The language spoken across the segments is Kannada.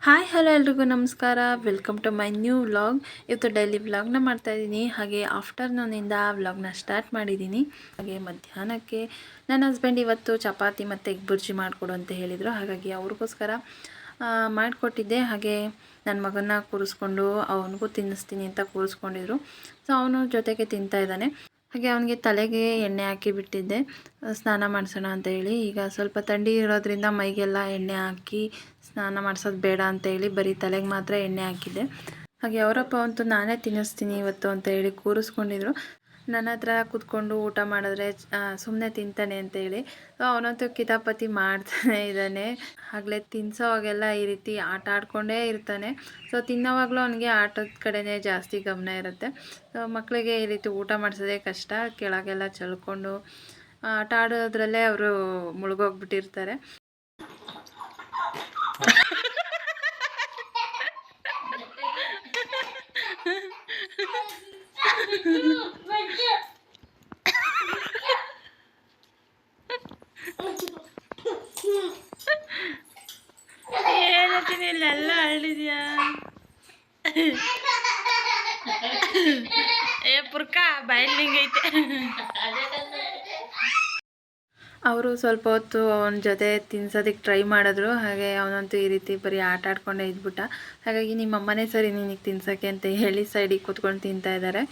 ಹಾಯ್ ಹಲೋ ಎಲ್ರಿಗೂ ನಮಸ್ಕಾರ. Welcome to my new vlog. ಇವತ್ತು ಡೈಲಿ ವ್ಲಾಗ್ನ ಮಾಡ್ತಾಯಿದ್ದೀನಿ. ಹಾಗೆ ಆಫ್ಟರ್ನೂನಿಂದ ವ್ಲಾಗ್ನ ಸ್ಟಾರ್ಟ್ ಮಾಡಿದ್ದೀನಿ. ಹಾಗೆ ಮಧ್ಯಾಹ್ನಕ್ಕೆ ನನ್ನ ಹಸ್ಬೆಂಡ್ ಇವತ್ತು ಚಪಾತಿ ಮತ್ತು ಎಗ್ ಬುರ್ಜಿ ಮಾಡಿಕೊಡು ಅಂತ ಹೇಳಿದರು. ಹಾಗಾಗಿ ಅವ್ರಿಗೋಸ್ಕರ ಮಾಡಿಕೊಟ್ಟಿದ್ದೆ. ಹಾಗೆ ನನ್ನ ಮಗನ್ನ ಕೂರಿಸ್ಕೊಂಡು ಅವನಿಗೂ ತಿನ್ನಿಸ್ತೀನಿ ಅಂತ ಕೂರಿಸ್ಕೊಂಡಿದ್ರು. ಸೊ ಅವನು ಜೊತೆಗೆ ತಿಂತಾಯಿದ್ದಾನೆ. ಹಾಗೆ ಅವನಿಗೆ ತಲೆಗೆ ಎಣ್ಣೆ ಹಾಕಿ ಬಿಟ್ಟಿದ್ದೆ, ಸ್ನಾನ ಮಾಡಿಸೋಣ ಅಂತ ಹೇಳಿ. ಈಗ ಸ್ವಲ್ಪ ಥಂಡಿ ಇರೋದ್ರಿಂದ ಮೈಗೆಲ್ಲ ಎಣ್ಣೆ ಹಾಕಿ ಸ್ನಾನ ಮಾಡಿಸೋದು ಬೇಡ ಅಂತ ಹೇಳಿ ಬರೀ ತಲೆಗೆ ಮಾತ್ರ ಎಣ್ಣೆ ಹಾಕಿದ್ದೆ. ಹಾಗೆ ಅವರಪ್ಪ ಅಂತೂ ನಾನೇ ತಿನ್ನಿಸ್ತೀನಿ ಇವತ್ತು ಅಂತ ಹೇಳಿ ಕೂರಿಸ್ಕೊಂಡಿದ್ರು. ನನ್ನ ಹತ್ರ ಕೂತ್ಕೊಂಡು ಊಟ ಮಾಡಿದ್ರೆ ಸುಮ್ಮನೆ ತಿಂತಾನೆ ಅಂತ ಹೇಳಿ ಅವನಂತೂ ಕಿತಾಪತಿ ಮಾಡ್ತಾನೆ ಇದ್ದಾನೆ. ಆಗಲೇ ತಿನ್ಸೋವಾಗೆಲ್ಲ ಈ ರೀತಿ ಆಟ ಆಡ್ಕೊಂಡೇ ಇರ್ತಾನೆ. ಸೊ ತಿನ್ನೋವಾಗಲೂ ಅವನಿಗೆ ಆಟದ ಕಡೆನೇ ಜಾಸ್ತಿ ಗಮನ ಇರುತ್ತೆ. ಸೊ ಮಕ್ಕಳಿಗೆ ಈ ರೀತಿ ಊಟ ಮಾಡಿಸೋದೇ ಕಷ್ಟ. ಕೆಳಗೆಲ್ಲ ಚಲ್ಕೊಂಡು ಆಟ ಆಡೋದ್ರಲ್ಲೇ ಅವರು ಮುಳುಗೋಗ್ಬಿಟ್ಟಿರ್ತಾರೆ. ಏನತ್ತೀನಿ ಇಲ್ಲೆಲ್ಲ ಹಳ್ಳಿದ್ಯಾ ಏ ಪುರ್ಕ ಬಯಲಿಂಗೈತೆ. ಅವರು ಸ್ವಲ್ಪ ಹೊತ್ತು ಅವನ ಜೊತೆ ತಿನ್ಸೋದಕ್ಕೆ ಟ್ರೈ ಮಾಡಿದ್ರು. ಹಾಗೆ ಅವನಂತೂ ಈ ರೀತಿ ಬರೀ ಆಟ ಆಡ್ಕೊಂಡೇ ಇದ್ಬಿಟ್ಟ. ಹಾಗಾಗಿ ನಿಮ್ಮಮ್ಮನೇ ಸರಿ ನಿನಗೆ ತಿನ್ಸೋಕ್ಕೆ ಅಂತ ಹೇಳಿ ಸೈಡಿಗೆ ಕೂತ್ಕೊಂಡು ತಿಂತಾ ಇದ್ದಾರೆ.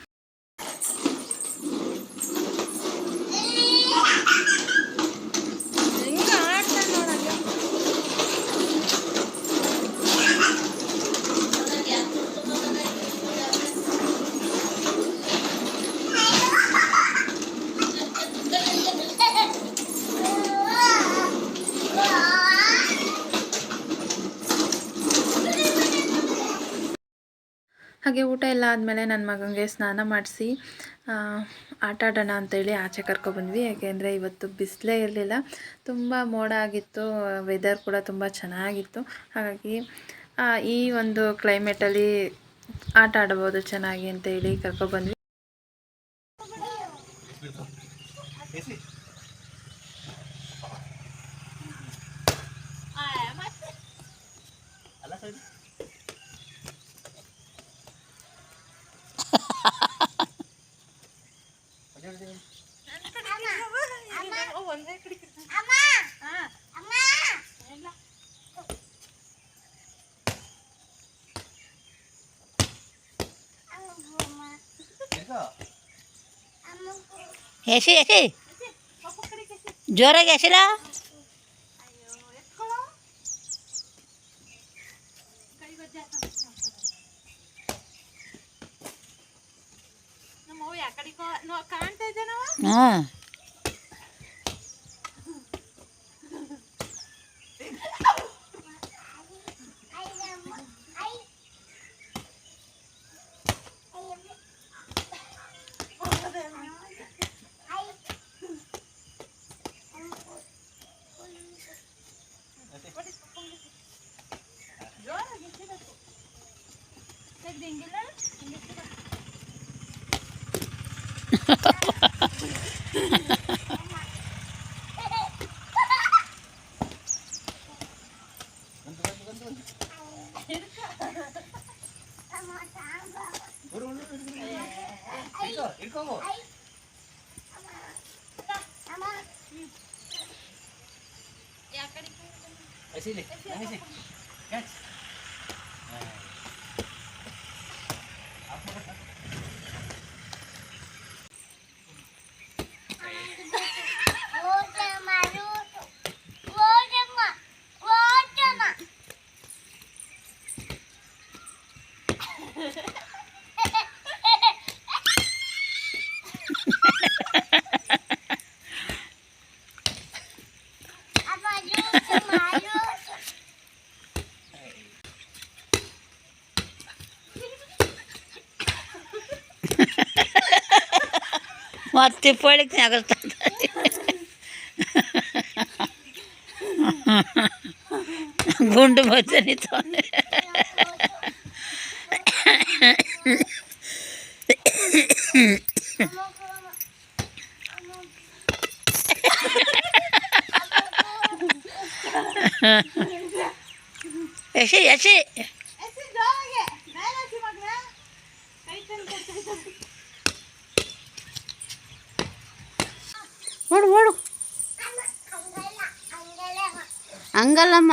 ಹಾಗೆ ಊಟ ಎಲ್ಲ ಆದಮೇಲೆ ನನ್ನ ಮಗನಿಗೆ ಸ್ನಾನ ಮಾಡಿಸಿ ಆಟ ಆಡೋಣ ಅಂತೇಳಿ ಆಚೆ ಕರ್ಕೊಬಂದ್ವಿ. ಯಾಕೆಂದರೆ ಇವತ್ತು ಬಿಸಿಲೇ ಇರಲಿಲ್ಲ, ತುಂಬ ಮೋಡ ಆಗಿತ್ತು, ವೆದರ್ ಕೂಡ ತುಂಬ ಚೆನ್ನಾಗಿತ್ತು. ಹಾಗಾಗಿ ಈ ಒಂದು ಕ್ಲೈಮೇಟಲ್ಲಿ ಆಟ ಆಡ್ಬೋದು ಚೆನ್ನಾಗಿ ಅಂತೇಳಿ ಕರ್ಕೊಬಂದ್ವಿ. ऐसे ऐसे जोराಗಿ ಎಸಿಲ್ಲ. ಹಾಂ Sini, nangis sih, guys. ಮತ್ತೆ ಪೊಳಿಗೆ ಆಗುತ್ತದೆ. ಗುಂಡು ಬರ್ತನಿತ್ತು. ऐसे ಎಸಿ ಓಡು ಓಡು ಹಂಗಲ್ಲಮ್ಮ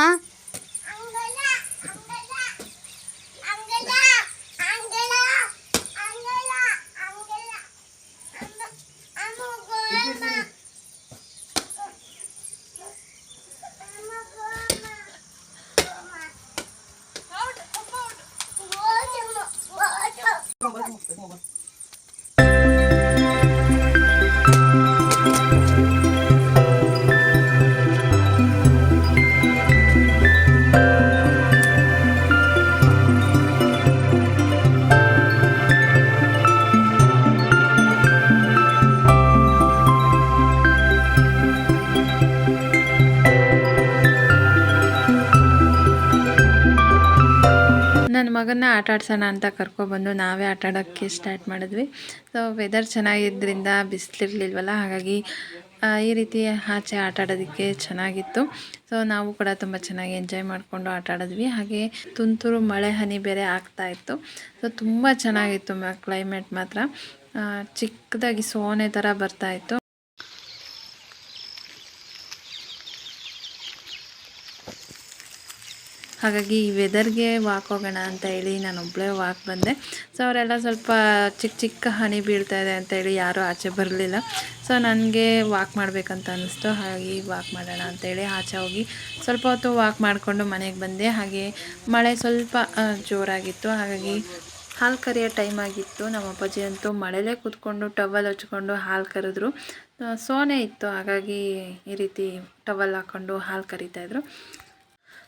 ನನ್ನ ಮಗನ್ನ ಆಟ ಆಡ್ಸೋಣ ಅಂತ ಕರ್ಕೊಬಂದು ನಾವೇ ಆಟ ಆಡೋಕ್ಕೆ ಸ್ಟಾರ್ಟ್ ಮಾಡಿದ್ವಿ. ಸೊ ವೆದರ್ ಚೆನ್ನಾಗಿದ್ದರಿಂದ ಬಿಸಿಲಿರ್ಲಿಲ್ವಲ್ಲ, ಹಾಗಾಗಿ ಈ ರೀತಿ ಆಚೆ ಆಟ ಆಡೋದಕ್ಕೆ ಚೆನ್ನಾಗಿತ್ತು. ಸೊ ನಾವು ಕೂಡ ತುಂಬ ಚೆನ್ನಾಗಿ ಎಂಜಾಯ್ ಮಾಡಿಕೊಂಡು ಆಟ ಆಡಿದ್ವಿ. ಹಾಗೆ ತುಂತುರು ಮಳೆ ಹನಿ ಬೇರೆ ಆಗ್ತಾಯಿತ್ತು. ಸೊ ತುಂಬ ಚೆನ್ನಾಗಿತ್ತು ಕ್ಲೈಮೇಟ್ ಮಾತ್ರ. ಚಿಕ್ಕದಾಗಿ ಸೋನೆ ಥರ ಬರ್ತಾಯಿತ್ತು. ಹಾಗಾಗಿ ಈ ವೆದರ್ಗೆ ವಾಕ್ ಹೋಗೋಣ ಅಂತ ಹೇಳಿ ನಾನೊಬ್ಬಳೇ ವಾಕ್ ಬಂದೆ. ಸೊ ಅವರೆಲ್ಲ ಸ್ವಲ್ಪ ಚಿಕ್ಕ ಚಿಕ್ಕ ಹನಿ ಬೀಳ್ತಾ ಇದೆ ಅಂತ ಹೇಳಿ ಯಾರೂ ಆಚೆ ಬರಲಿಲ್ಲ. ಸೊ ನನಗೆ ವಾಕ್ ಮಾಡಬೇಕಂತ ಅನ್ನಿಸ್ತು. ಹಾಗಾಗಿ ವಾಕ್ ಮಾಡೋಣ ಅಂತೇಳಿ ಆಚೆ ಹೋಗಿ ಸ್ವಲ್ಪ ಹೊತ್ತು ವಾಕ್ ಮಾಡಿಕೊಂಡು ಮನೆಗೆ ಬಂದೆ. ಹಾಗೆ ಮಳೆ ಸ್ವಲ್ಪ ಜೋರಾಗಿತ್ತು. ಹಾಗಾಗಿ ಹಾಲು ಕರಿಯೋ ಟೈಮ್ ಆಗಿತ್ತು. ನಮ್ಮ ಅಪ್ಪಾಜಿ ಅಂತೂ ಮಳೆಲೇ ಕೂತ್ಕೊಂಡು ಟವಲ್ ಹಚ್ಕೊಂಡು ಹಾಲು ಕರೆದ್ರು. ಸೋನೆ ಇತ್ತು, ಹಾಗಾಗಿ ಈ ರೀತಿ ಟವಲ್ ಹಾಕ್ಕೊಂಡು ಹಾಲು ಕರಿತಾಯಿದ್ರು.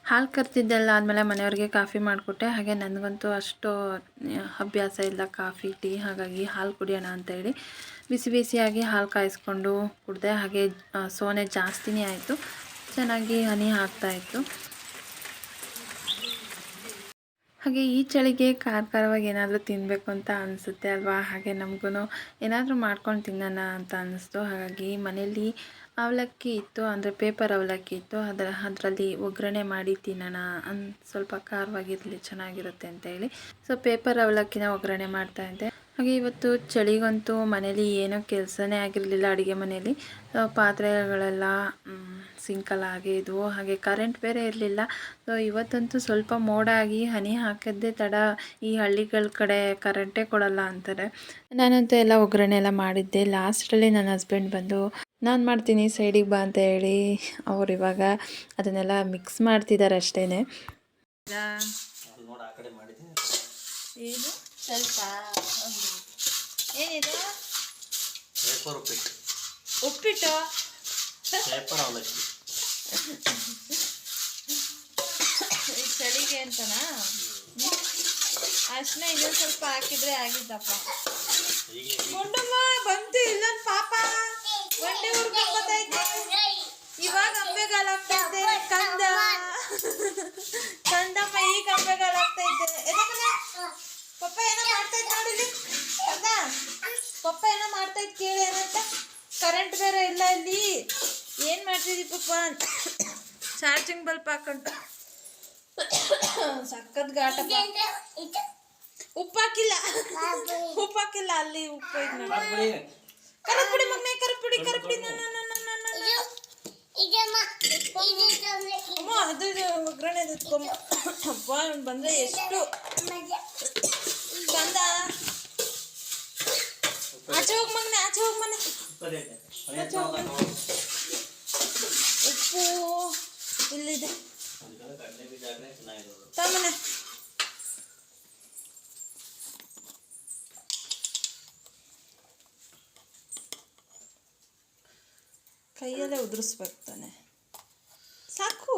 ಹಾಲು ಕರ್ತಿದ್ದೆಲ್ಲ ಆದಮೇಲೆ ಮನೆಯವ್ರಿಗೆ ಕಾಫಿ ಮಾಡಿಕೊಟ್ಟೆ. ಹಾಗೆ ನನಗಂತೂ ಅಷ್ಟು ಅಭ್ಯಾಸ ಇಲ್ಲ ಕಾಫಿ ಟೀ, ಹಾಗಾಗಿ ಹಾಲು ಕುಡಿಯೋಣ ಅಂತೇಳಿ ಬಿಸಿ ಬಿಸಿಯಾಗಿ ಹಾಲು ಕಾಯಿಸ್ಕೊಂಡು ಕುಡಿದೆ. ಹಾಗೆ ಸೋನೆ ಜಾಸ್ತಿನೇ ಆಯಿತು, ಚೆನ್ನಾಗಿ ಹನಿ ಆಗ್ತಾಯಿತ್ತು. ಹಾಗೆ ಈ ಚಳಿಗೆ ಖಾರವಾಗಿ ಏನಾದರೂ ತಿನ್ನಬೇಕು ಅಂತ ಅನಿಸುತ್ತೆ ಅಲ್ವಾ. ಹಾಗೆ ನಮಗೂ ಏನಾದರೂ ಮಾಡ್ಕೊಂಡು ತಿನ್ನೋಣ ಅಂತ ಅನ್ನಿಸ್ತು. ಹಾಗಾಗಿ ಮನೆಯಲ್ಲಿ ಅವಲಕ್ಕಿ ಇತ್ತು, ಅಂದರೆ ಪೇಪರ್ ಅವಲಕ್ಕಿ ಇತ್ತು. ಅದರಲ್ಲಿ ಒಗ್ಗರಣೆ ಮಾಡಿ ತಿನ್ನೋಣ, ಸ್ವಲ್ಪ ಖಾರವಾಗಿರಲಿ ಚೆನ್ನಾಗಿರುತ್ತೆ ಅಂತ ಹೇಳಿ ಸೊ ಪೇಪರ್ ಅವಲಕ್ಕಿನ ಒಗ್ಗರಣೆ ಮಾಡ್ತಾಯಿದ್ದೆ. ಹಾಗೆ ಇವತ್ತು ಚಳಿಗಂತೂ ಮನೇಲಿ ಏನೋ ಕೆಲಸನೇ ಆಗಿರಲಿಲ್ಲ. ಅಡುಗೆ ಮನೇಲಿ ಪಾತ್ರೆಗಳೆಲ್ಲ ಸಿಂಕಲ್ಲ ಹಾಗೆ ಇದ್ವು. ಹಾಗೆ ಕರೆಂಟ್ ಬೇರೆ ಇರಲಿಲ್ಲ. ಸೊ ಇವತ್ತಂತೂ ಸ್ವಲ್ಪ ಮೋಡ ಆಗಿ ಹನಿ ಹಾಕಿದ್ದೇ ತಡ ಈ ಹಳ್ಳಿಗಳ ಕಡೆ ಕರೆಂಟೇ ಕೊಡಲ್ಲ ಅಂತಾರೆ. ನಾನಂತೂ ಎಲ್ಲ ಒಗ್ಗರಣೆ ಎಲ್ಲ ಮಾಡಿದ್ದೆ. ಲಾಸ್ಟಲ್ಲಿ ನನ್ನ ಹಸ್ಬೆಂಡ್ ಬಂದು ನಾನು ಮಾಡ್ತೀನಿ ಸೈಡಿಗೆ ಬಾ ಅಂತ ಹೇಳಿ ಅವ್ರು ಇವಾಗ ಅದನ್ನೆಲ್ಲ ಮಿಕ್ಸ್ ಮಾಡ್ತಿದ್ದಾರೆ ಅಷ್ಟೇ. ಏನು ಸ್ವಲ್ಪ ಏನಿದೆ ಉಪ್ಪಿಟ್ಟು ಈ ಚಳಿಗೆ ಅಂತನಾ ಅಷ್ಟನ್ನ ಇನ್ನೊಂದು ಸ್ವಲ್ಪ ಹಾಕಿದ್ರೆ ಆಗಿದ್ದಪ್ಪ. ಗುಂಡಮ್ಮ ಬಂತು ಇಲ್ಲೊಂದು ಪಾಪ ಒಂದೇ ಊರ್ಗೆ ಗೊತ್ತೈತೆ. ಇವಾಗ ಅಂಬೆಗಾಲ ಆಗ್ತೈತೆ ಕಂದ ಕಂದಮ್ಮ, ಈಗ ಅಂಬೆಗಾಲ ಆಗ್ತೈತೆ. ಎದಕ್ಕನೆ ಪಪ್ಪ ಏನೋ ಮಾಡ್ತೈತೆ ನೋಡಿಲಿ ಕಂದ, ಪಪ್ಪ ಏನೋ ಮಾಡ್ತೈತೆ ಕೇಳಿ ಏನಂತ. ಕರೆಂಟ್ ಬೇರೆ ಇಲ್ಲ ಇಲ್ಲಿ, ಏನು ಮಾಡ್ತಿದ್ದಿ ಪಪ್ಪ ಅಂತ ಚಾರ್ಜಿಂಗ್ ಬಲ್ಪ್ ಹಾಕೊಂಡು ಸಕ್ಕತ್ ಘಾಟಪ್ಪ. ಉಪ್ಪಾಕಿಲ್ಲ ಉಪ್ಪಾಕಿಲ್ಲ ಅಲ್ಲಿ ಉಪ್ಪು ಕರದ್ ಬಿಡಿ ಮಮ್ಮಿ, ಕರದ್ ಬಿಡಿ ಅಮ್ಮ. ಅದು ಒಗ್ಗರಣೆ ಅಪ್ಪ ಬಂದ್ರೆ ಎಷ್ಟು ಬಂದ. ಆಚೆ ಹೋಗಿ ಮಗನೆ, ಆಚೆ ಹೋಗಿ ಮನೆ, ಆಚೆ ಹೋಗಿ. ಉಪ್ಪು ಇಲ್ಲಿದೆ ತಮ್ಮನೆ. ಕೈಯಲ್ಲೇ ಉದುರಿಸ್ಬೇಕು ತಾನೆ, ಸಾಕು.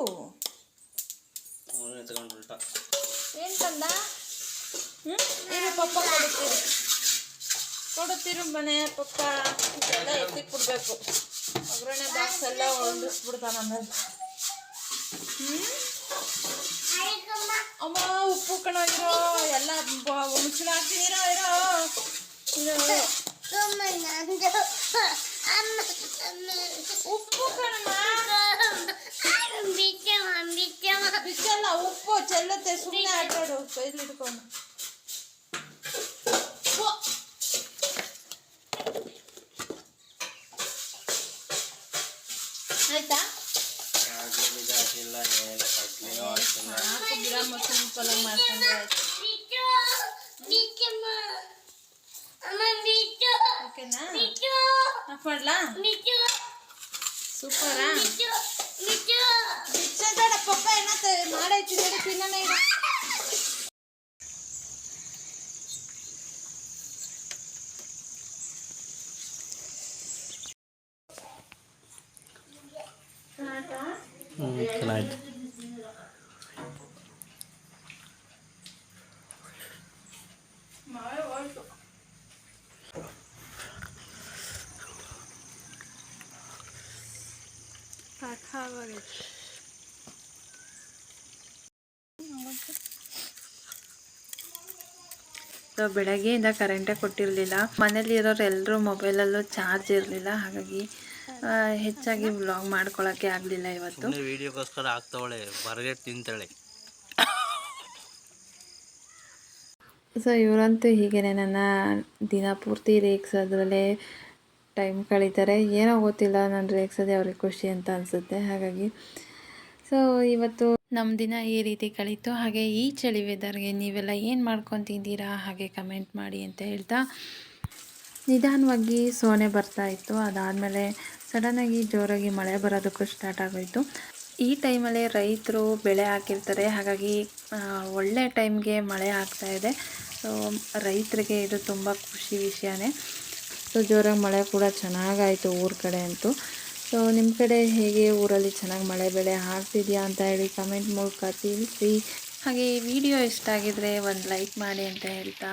ಏನು ತಂದ? ಏನು ಪಪ್ಪ ಕೊಡುತ್ತೀರು ಮನೆ ಪಪ್ಪ ಎಲ್ಲ ಎತ್ತಿಗೆ ಬಿಡ್ಬೇಕು. ಒಗ್ಗರಣೆ ಬಾಕ್ಸ್ ಎಲ್ಲ ಹೊಂದಿಸ್ಬಿಡ್ತಾನ ಆಮೇಲೆ. ಅಮ್ಮ ಉಪ್ಪು ಕಣ ಇರೋ ಎಲ್ಲ ಮುಚ್ಚಳ ಹಾಕ್ತೀನಿ. ಇರೋ ಉಪ್ಪು ಕಣಮ್ಮ. ಬಿಚ್ಚಲ್ಲ, ಉಪ್ಪು ಚೆಲ್ಲುತ್ತೆ, ಸುಮ್ಮನೆ ಆಟಾಡು. ಕೈಲಿ ಇಟ್ಕೊಂಡು ಆಯ್ತಾ? ಸಿಂಪಲ್ ಆಗಿ ಮಾಡ್ಕೊಂಡ್ರೆ ಆಯ್ತು. ಓಕೆನಾ? ಹಾಕ್ಮಾಡ್ಲಾ? ಸೂಪರಾ? ಬಿಚ್ಚಬೇಡ ಪಪ್ಪ, ಏನ ಮಾಡೈತಿ ನೋಡಿ, ತಿನ್ನೋಣ ಇರು. ಚೆನ್ನಾಯ್ತು. ಸೊ ಬೆಳಗ್ಗೆಯಿಂದ ಕರೆಂಟೇ ಕೊಟ್ಟಿರಲಿಲ್ಲ. ಮನೇಲಿ ಇರೋರು ಎಲ್ಲರೂ ಮೊಬೈಲಲ್ಲೂ ಚಾರ್ಜ್ ಇರಲಿಲ್ಲ, ಹಾಗಾಗಿ ಹೆಚ್ಚಾಗಿ ವ್ಲಾಗ್ ಮಾಡ್ಕೊಳ್ಳೋಕ್ಕೆ ಆಗಲಿಲ್ಲ ಇವತ್ತು. ವಿಡಿಯೋಗೋಸ್ಕರ ಆಗ್ತಾವಳೆ, ಹೊರಗೆ ತಿಂತಾಳೆ. ಸೊ ಇವರಂತೂ ಹೀಗೇನೆ ನನ್ನ ದಿನ ಪೂರ್ತಿ ರೇಗ್ಸೋದ್ರಲ್ಲೇ ಟೈಮ್ ಕಳೀತಾರೆ. ಏನೋ ಗೊತ್ತಿಲ್ಲ, ನಾನು ರೇಗ್ಸೋದೇ ಅವ್ರಿಗೆ ಖುಷಿ ಅಂತ ಅನಿಸುತ್ತೆ. ಹಾಗಾಗಿ ಸೊ ಇವತ್ತು ನಮ್ಮ ದಿನ ಈ ರೀತಿ ಕಳೀತು. ಹಾಗೆ ಈ ಚಳಿ ವೆದರ್ಗೆ ನೀವೆಲ್ಲ ಏನು ಮಾಡ್ಕೊತಿದ್ದೀರಾ ಹಾಗೆ ಕಮೆಂಟ್ ಮಾಡಿ ಅಂತ ಹೇಳ್ತಾ, ನಿಧಾನವಾಗಿ ಸೋನೆ ಬರ್ತಾಯಿತ್ತು. ಅದಾದಮೇಲೆ ಸಡನ್ನಾಗಿ ಜೋರಾಗಿ ಮಳೆ ಬರೋದಕ್ಕೂ ಸ್ಟಾರ್ಟ್ ಆಗೋಯಿತು. ಈ ಟೈಮಲ್ಲೇ ರೈತರು ಬೆಳೆ ಹಾಕಿರ್ತಾರೆ, ಹಾಗಾಗಿ ಒಳ್ಳೆ ಟೈಮ್ಗೆ ಮಳೆ ಆಗ್ತಾಯಿದೆ. ಸೊ ರೈತರಿಗೆ ಇದು ತುಂಬ ಖುಷಿ ವಿಷಯನೇ. ಸೊ ಜೋರಾಗಿ ಮಳೆ ಕೂಡ ಚೆನ್ನಾಗಾಯಿತು ಊರ ಕಡೆ ಅಂತೂ. ಸೊ ನಿಮ್ಮ ಕಡೆ ಹೇಗೆ, ಊರಲ್ಲಿ ಚೆನ್ನಾಗಿ ಮಳೆ ಬೆಳೆ ಆಗ್ತಿದೆಯಾ ಅಂತ ಹೇಳಿ ಕಮೆಂಟ್ ಮೂಲಕ ತಿಳಿಸಿ. ಹಾಗೆ ಈ ವಿಡಿಯೋ ಇಷ್ಟ ಆಗಿದರೆ ಒಂದು ಲೈಕ್ ಮಾಡಿ ಅಂತ ಹೇಳ್ತಾ,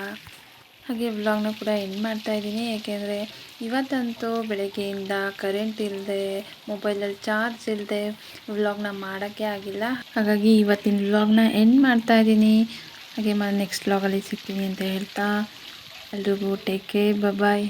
ಹಾಗೆ ವ್ಲಾಗ್ನ ಕೂಡ ಎಂಡ್ ಮಾಡ್ತಾಯಿದ್ದೀನಿ. ಏಕೆಂದರೆ ಇವತ್ತಂತೂ ಬೆಳಗ್ಗೆಯಿಂದ ಕರೆಂಟ್ ಇಲ್ಲದೆ, ಮೊಬೈಲಲ್ಲಿ ಚಾರ್ಜ್ ಇಲ್ಲದೆ ವ್ಲಾಗ್ನ ಮಾಡೋಕ್ಕೆ ಆಗಿಲ್ಲ. ಹಾಗಾಗಿ ಇವತ್ತಿನ ವ್ಲಾಗ್ನ ಎಂಡ್ ಮಾಡ್ತಾಯಿದ್ದೀನಿ. ಹಾಗೆ ನೆಕ್ಸ್ಟ್ ವ್ಲಾಗಲ್ಲಿ ಸಿಗ್ತೀನಿ ಅಂತ ಹೇಳ್ತಾ ಎಲ್ರಿಗೂ ಟೇಕ್ ಕೇರ್, ಬಾಯ್.